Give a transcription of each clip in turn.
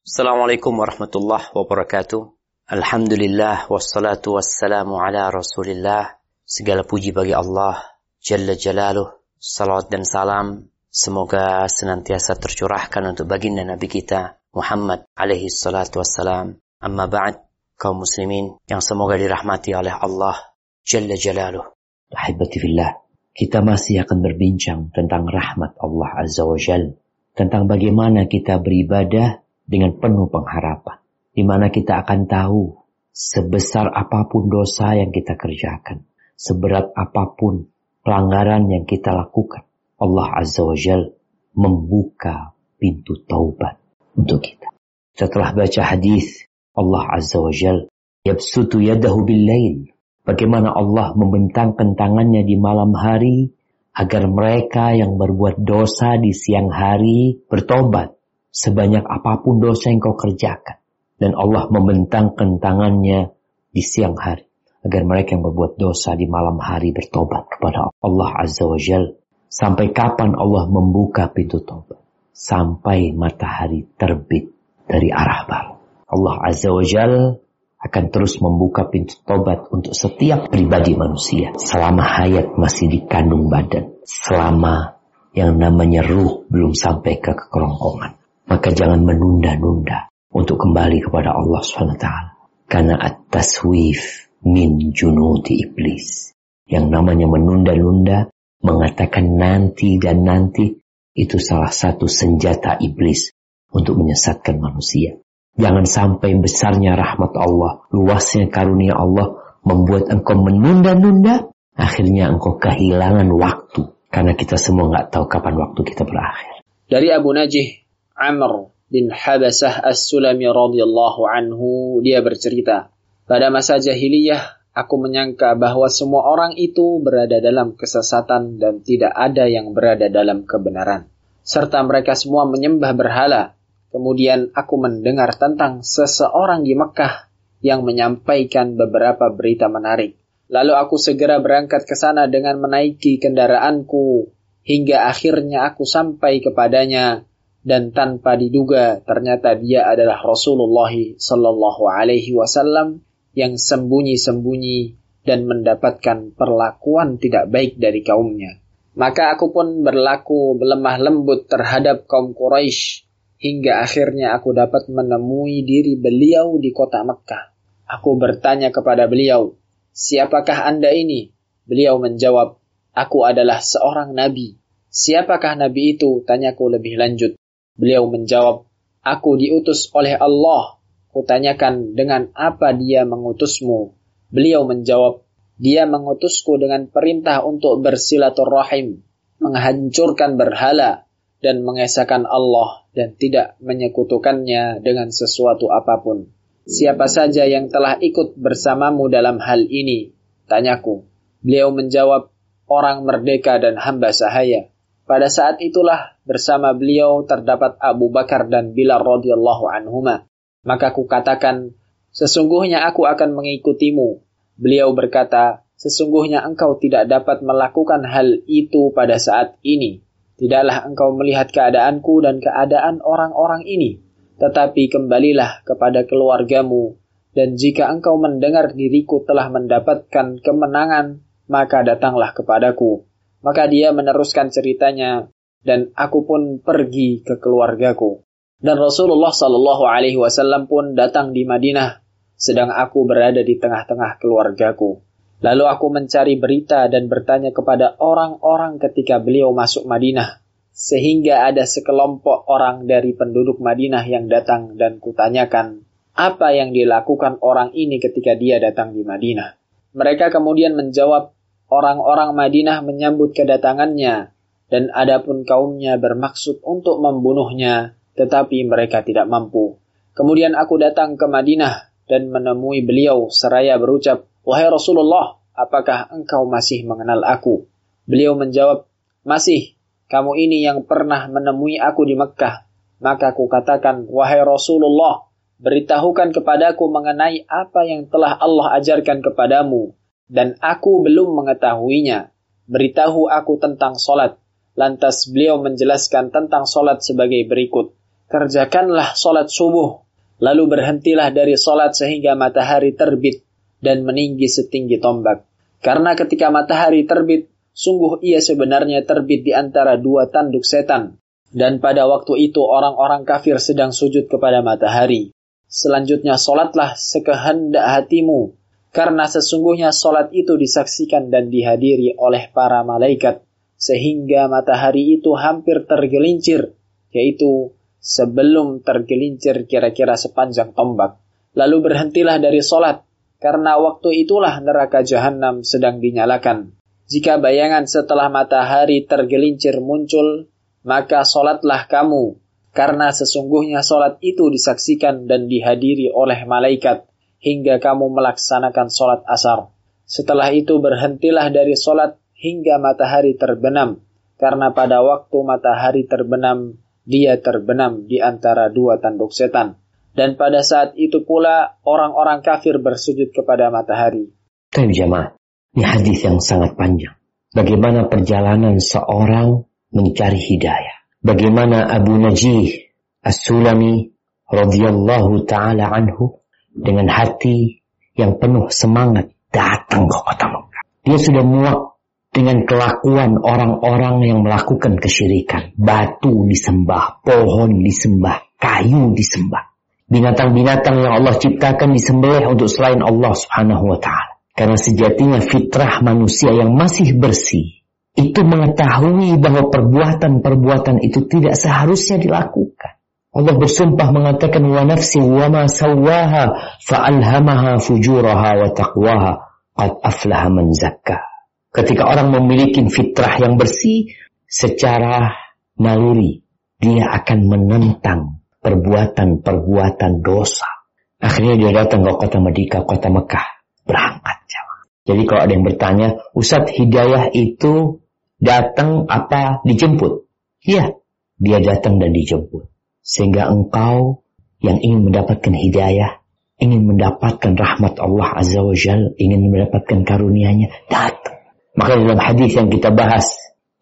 Assalamualaikum warahmatullahi wabarakatuh. Alhamdulillah wassalatu wassalamu ala Rasulillah. Segala puji bagi Allah Jalla Jalaluh. Salawat dan salam semoga senantiasa tercurahkan untuk baginda Nabi kita Muhammad alaihi salatu wassalam. Amma ba'd, kaum muslimin yang semoga dirahmati oleh Allah Jalla Jalaluh. Ahibati fillah, kita masih akan berbincang tentang rahmat Allah Azza wa Jalla, tentang bagaimana kita beribadah dengan penuh pengharapan, di mana kita akan tahu sebesar apapun dosa yang kita kerjakan, seberat apapun pelanggaran yang kita lakukan, Allah Azza wa Jal membuka pintu taubat untuk kita. Setelah baca hadis Allah Azza wa Jal, yabsutu yadahu bil-lail, bagaimana Allah membentangkan tangannya di malam hari agar mereka yang berbuat dosa di siang hari bertobat sebanyak apapun dosa yang kau kerjakan. Dan Allah membentangkan tangannya di siang hari agar mereka yang berbuat dosa di malam hari bertobat kepada Allah Azza wa Jal. Sampai kapan Allah membuka pintu tobat? Sampai matahari terbit dari arah barat. Allah Azza wa Jal akan terus membuka pintu tobat untuk setiap pribadi manusia selama hayat masih dikandung badan, selama yang namanya ruh belum sampai ke kerongkongan. Maka jangan menunda-nunda untuk kembali kepada Allah SWT. Karena at-taswif min junudi iblis. Yang namanya menunda-nunda, mengatakan nanti dan nanti, itu salah satu senjata iblis untuk menyesatkan manusia. Jangan sampai besarnya rahmat Allah, luasnya karunia Allah, membuat engkau menunda-nunda, akhirnya engkau kehilangan waktu. Karena kita semua gak tahu kapan waktu kita berakhir. Dari Abu Najih Amr bin Habasah As-Sulami radhiyallahu anhu, dia bercerita, pada masa jahiliyah aku menyangka bahwa semua orang itu berada dalam kesesatan dan tidak ada yang berada dalam kebenaran, serta mereka semua menyembah berhala. Kemudian aku mendengar tentang seseorang di Mekah yang menyampaikan beberapa berita menarik. Lalu aku segera berangkat ke sana dengan menaiki kendaraanku hingga akhirnya aku sampai kepadanya. Dan tanpa diduga ternyata dia adalah Rasulullah sallallahu alaihi wasallam yang sembunyi-sembunyi dan mendapatkan perlakuan tidak baik dari kaumnya. Maka aku pun berlaku lemah lembut terhadap kaum Quraisy hingga akhirnya aku dapat menemui diri beliau di kota Mekkah. Aku bertanya kepada beliau, "Siapakah Anda ini?" Beliau menjawab, "Aku adalah seorang nabi." "Siapakah nabi itu?" tanyaku lebih lanjut. Beliau menjawab, "Aku diutus oleh Allah." Kutanyakan, "Dengan apa dia mengutusmu?" Beliau menjawab, "Dia mengutusku dengan perintah untuk bersilaturrahim, menghancurkan berhala, dan mengesahkan Allah dan tidak menyekutukannya dengan sesuatu apapun." "Siapa saja yang telah ikut bersamamu dalam hal ini?" tanyaku. Beliau menjawab, "Orang merdeka dan hamba sahaya." Pada saat itulah bersama beliau terdapat Abu Bakar dan Bilal radhiyallahu anhuma. Maka ku katakan, "Sesungguhnya aku akan mengikutimu." Beliau berkata, "Sesungguhnya engkau tidak dapat melakukan hal itu pada saat ini. Tidaklah engkau melihat keadaanku dan keadaan orang-orang ini. Tetapi kembalilah kepada keluargamu. Dan jika engkau mendengar diriku telah mendapatkan kemenangan, maka datanglah kepadaku." Maka dia meneruskan ceritanya, dan aku pun pergi ke keluargaku. Dan Rasulullah sallallahu alaihi wasallam pun datang di Madinah, sedang aku berada di tengah-tengah keluargaku. Lalu aku mencari berita dan bertanya kepada orang-orang ketika beliau masuk Madinah, sehingga ada sekelompok orang dari penduduk Madinah yang datang dan kutanyakan, apa yang dilakukan orang ini ketika dia datang di Madinah. Mereka kemudian menjawab, orang-orang Madinah menyambut kedatangannya, dan adapun kaumnya bermaksud untuk membunuhnya, tetapi mereka tidak mampu. Kemudian aku datang ke Madinah dan menemui beliau seraya berucap, "Wahai Rasulullah, apakah engkau masih mengenal aku?" Beliau menjawab, "Masih, kamu ini yang pernah menemui aku di Mekkah." Maka aku katakan, "Wahai Rasulullah, beritahukan kepadaku mengenai apa yang telah Allah ajarkan kepadamu, dan aku belum mengetahuinya. Beritahu aku tentang solat." Lantas beliau menjelaskan tentang solat sebagai berikut. kerjakanlah sholat subuh, lalu berhentilah dari sholat sehingga matahari terbit dan meninggi setinggi tombak. Karena ketika matahari terbit, sungguh ia sebenarnya terbit di antara dua tanduk setan. Dan pada waktu itu orang-orang kafir sedang sujud kepada matahari. Selanjutnya sholatlah sekehendak hatimu, karena sesungguhnya sholat itu disaksikan dan dihadiri oleh para malaikat, sehingga matahari itu hampir tergelincir, yaitu sebelum tergelincir kira-kira sepanjang tombak. Lalu berhentilah dari sholat, karena waktu itulah neraka jahanam sedang dinyalakan. Jika bayangan setelah matahari tergelincir muncul, maka sholatlah kamu, karena sesungguhnya sholat itu disaksikan dan dihadiri oleh malaikat, hingga kamu melaksanakan sholat asar. Setelah itu berhentilah dari sholat hingga matahari terbenam, karena pada waktu matahari terbenam, dia terbenam di antara dua tanduk setan. Dan pada saat itu pula orang-orang kafir bersujud kepada matahari. Baik jamaah, ini hadis yang sangat panjang. Bagaimana perjalanan seorang mencari hidayah. Bagaimana Abu Najih As-Sulami radhiyallahu ta'ala anhu dengan hati yang penuh semangat datang ke kota Mekah. Dia sudah muak dengan kelakuan orang-orang yang melakukan kesyirikan. Batu disembah, pohon disembah, kayu disembah. Binatang-binatang yang Allah ciptakan disembelih untuk selain Allah subhanahu wa ta'ala. Karena sejatinya fitrah manusia yang masih bersih itu mengetahui bahwa perbuatan-perbuatan itu tidak seharusnya dilakukan. Allah bersumpah mengatakan wa nafsi wa ma sawwaha fa'alhamaha fujuraha wa taqwaha qad aflaha man zakkaha. Ketika orang memiliki fitrah yang bersih, secara naluri dia akan menentang perbuatan-perbuatan dosa. Akhirnya dia datang ke kota Madinah, kota Mekah, berangkat. Jadi kalau ada yang bertanya, Ustadz, hidayah itu datang apa dijemput? Iya, dia datang dan dijemput. Sehingga engkau yang ingin mendapatkan hidayah, ingin mendapatkan rahmat Allah Azza wa Jal, ingin mendapatkan karunia-Nya, datang. Maka dalam hadis yang kita bahas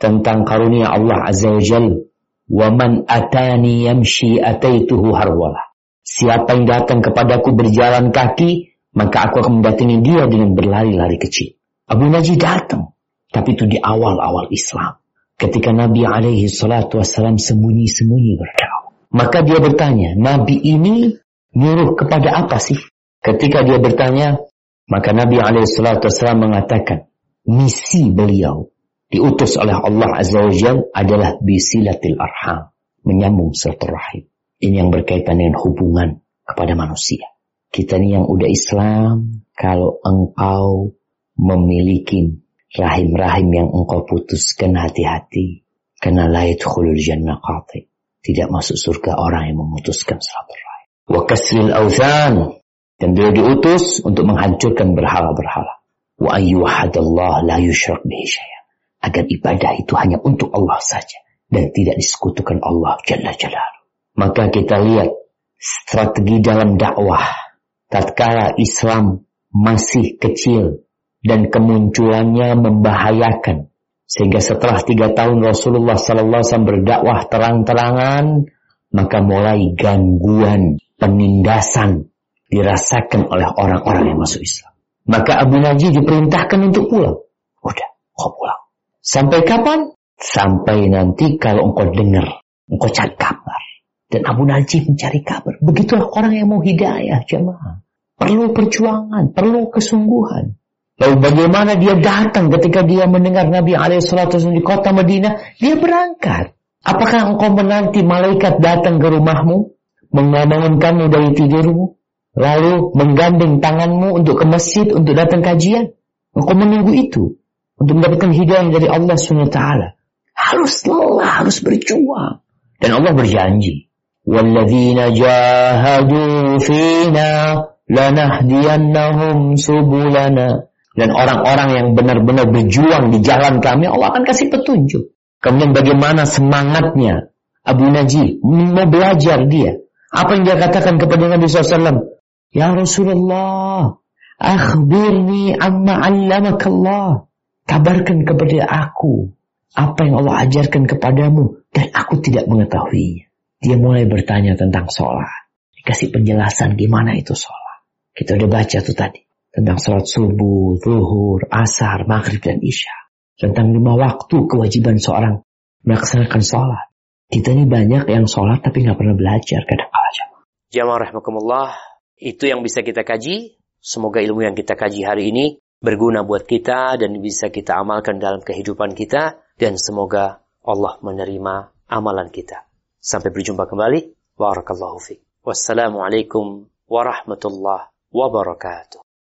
tentang karunia Allah Azza wa Jal, wa man atani yamshi ataituhu harwala. Siapa yang datang kepadaku berjalan kaki, maka aku akan mendatangi dia dengan berlari-lari kecil. Abu Najih datang, tapi itu di awal-awal Islam. Ketika Nabi alaihi salatu wassalam sembunyi-sembunyi berdakwah. Maka dia bertanya, Nabi ini nyuruh kepada apa sih? Ketika dia bertanya, maka Nabi alaihi salatu wassalam mengatakan, misi beliau diutus oleh Allah Azza wa Jalla adalah bisilatil arham, menyambung silaturahim. Ini yang berkaitan dengan hubungan kepada manusia. Kita ini yang udah Islam, kalau engkau memiliki rahim-rahim yang engkau putuskan, hati-hati. Karena la yadkhulul jannah qati. Tidak masuk surga orang yang memutuskan silaturahim. Wa kasril awthan. Dan beliau diutus untuk menghancurkan berhala-berhala. Wa ayyuhadallah la yushrak bihi syai'an. Agar ibadah itu hanya untuk Allah saja. Dan tidak disekutukan Allah Jalla Jalaluhu. Maka kita lihat strategi dalam dakwah. Tatkala Islam masih kecil dan kemunculannya membahayakan. Sehingga setelah 3 tahun Rasulullah SAW berdakwah terang-terangan, maka mulai gangguan, penindasan dirasakan oleh orang-orang yang masuk Islam. Maka Abu Najih diperintahkan untuk pulang. Udah, kau pulang. Sampai kapan? Sampai nanti kalau engkau dengar, engkau cari kabar. Dan Abu Najih mencari kabar. Begitulah orang yang mau hidayah, jemaah. Perlu perjuangan, perlu kesungguhan. Lalu bagaimana dia datang ketika dia mendengar Nabi SAW di kota Madinah? Dia berangkat. Apakah engkau menanti malaikat datang ke rumahmu, membangunkanmu dari tidurmu, lalu menggandeng tanganmu untuk ke masjid, untuk datang kajian? Engkau menunggu itu untuk mendapatkan hidayah dari Allah SWT. Harus lelah, harus berjuang. Dan Allah berjanji, وَالَّذِينَ جَاهَدُوا فِينَا لَنَهْدِيَنَّهُمْ سُبُلَنَا. Dan orang-orang yang benar-benar berjuang di jalan kami, Allah akan kasih petunjuk. Kemudian bagaimana semangatnya Abu Najih mau belajar dia. Apa yang dia katakan kepada Nabi SAW? Ya Rasulullah, akhbirni amma 'allamakallah. Kabarkan kepada aku apa yang Allah ajarkan kepadamu dan aku tidak mengetahuinya. Dia mulai bertanya tentang sholat. Dikasih penjelasan gimana itu sholat. Kita udah baca tuh tadi. Tentang sholat subuh, zuhur, asar, maghrib, dan isya. Tentang 5 waktu kewajiban seorang melaksanakan sholat. Kita ini banyak yang sholat tapi gak pernah belajar kadang-kala. Jamaah rahimakumullah, itu yang bisa kita kaji. Semoga ilmu yang kita kaji hari ini berguna buat kita dan bisa kita amalkan dalam kehidupan kita. Dan semoga Allah menerima amalan kita. Sampai berjumpa kembali. Barakallahu fiik. Wassalamualaikum warahmatullahi wabarakatuh.